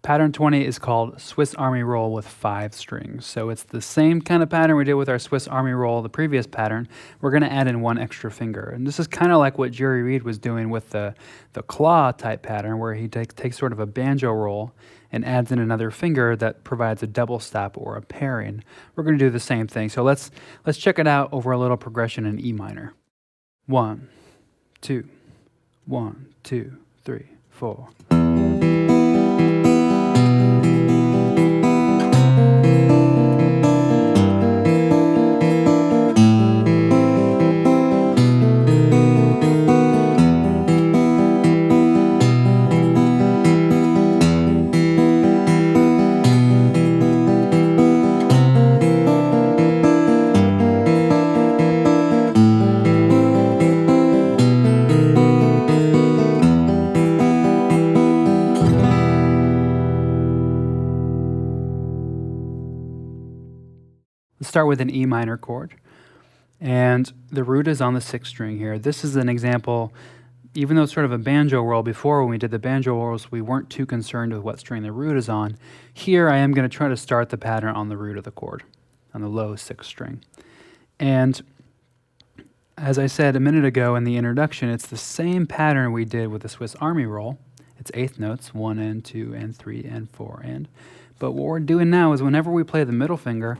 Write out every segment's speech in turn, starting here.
Pattern 20 is called Swiss Army Roll with 5 strings. So it's the same kind of pattern we did with our Swiss Army Roll, the previous pattern. We're going to add in 1 extra finger. And this is kind of like what Jerry Reed was doing with the claw type pattern, where he takes sort of a banjo roll and adds in another finger that provides a double stop or a pairing. We're going to do the same thing. So let's check it out over a little progression in E minor. 1, 2, 1, 2, 3, 4. Let's start with an E minor chord, and the root is on the 6th string here. This is an example, even though it's sort of a banjo roll. Before, when we did the banjo rolls, we weren't too concerned with what string the root is on. Here I am going to try to start the pattern on the root of the chord, on the low 6th string. And as I said a minute ago in the introduction, it's the same pattern we did with the Swiss Army Roll. It's 8th notes, 1 and 2 and 3 and 4 and. But what we're doing now is whenever we play the middle finger,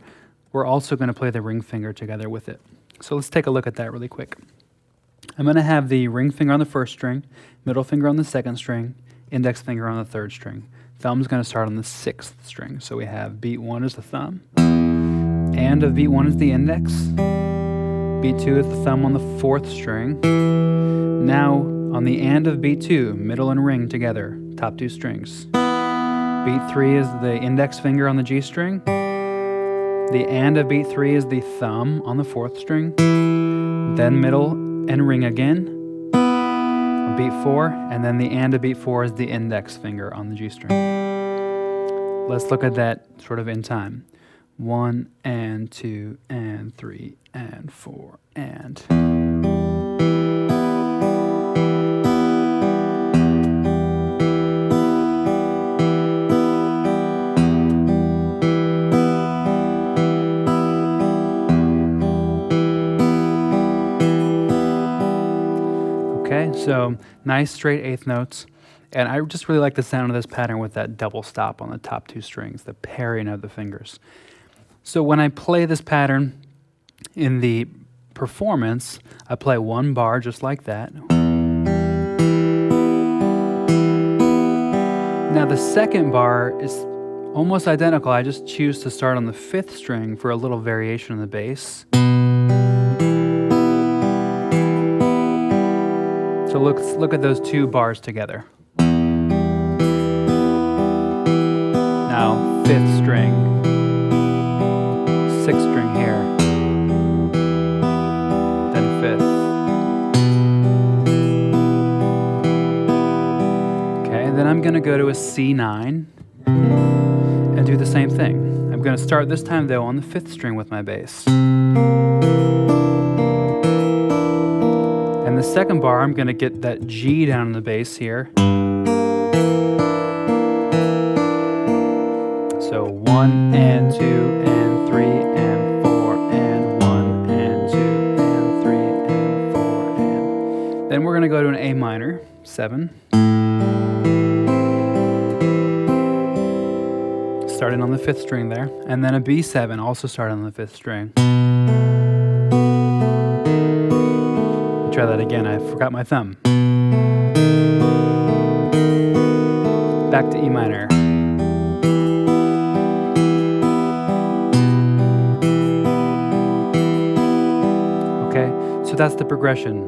we're also going to play the ring finger together with it. So let's take a look at that really quick. I'm going to have the ring finger on the 1st string, middle finger on the 2nd string, index finger on the 3rd string. Thumb's going to start on the 6th string. So we have beat 1 is the thumb, and of beat 1 is the index. Beat 2 is the thumb on the 4th string. Now on the and of beat 2, middle and ring together, top 2 strings. Beat 3 is the index finger on the G string. The and of beat 3 is the thumb on the 4th string, then middle and ring again on beat 4, and then the and of beat 4 is the index finger on the G string. Let's look at that sort of in time. 1 and 2 and 3 and 4 and. So nice straight 8th notes, and I just really like the sound of this pattern with that double stop on the top 2 strings, the pairing of the fingers. So when I play this pattern in the performance, I play 1 bar just like that. Now the 2nd bar is almost identical. I just choose to start on the 5th string for a little variation in the bass. So look at those 2 bars together. Now 5th string, 6th string here, then 5th. Okay, then I'm going to go to a C9 and do the same thing. I'm going to start this time though on the 5th string with my bass. And the 2nd bar, I'm going to get that G down in the bass here. So 1 and 2 and 3 and 4 and 1 and 2 and 3 and 4 and. Then we're going to go to an A minor, 7. Starting on the 5th string there. And then a B7, also starting on the 5th string. Try that again, I forgot my thumb. Back to E minor. Okay, so that's the progression.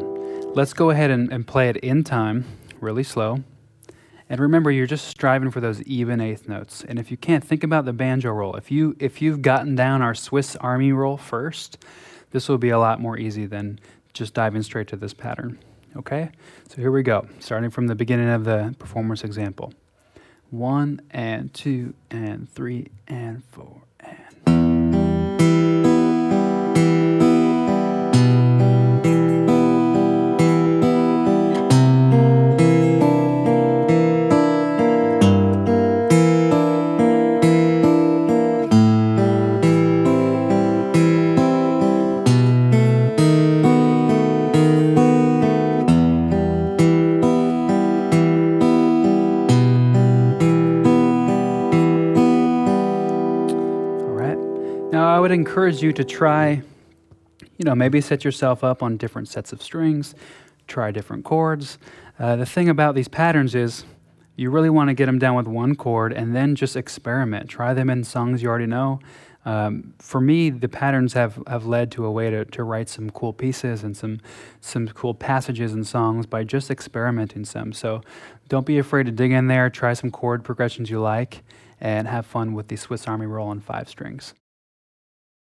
Let's go ahead and play it in time, really slow. And remember, you're just striving for those even 8th notes. And if you can't, think about the banjo roll. If you've gotten down our Swiss Army roll first, this will be a lot more easy than just diving straight to this pattern. Okay, so here we go, starting from the beginning of the performance example. 1 and 2 and 3 and 4 and. encourage you to try, maybe set yourself up on different sets of strings, try different chords. The thing about these patterns is you really want to get them down with one chord and then just experiment. Try them in songs you already know. For me, the patterns have led to a way to write some cool pieces and some cool passages in songs by just experimenting some. So don't be afraid to dig in there, try some chord progressions you like, and have fun with the Swiss Army roll on 5 strings.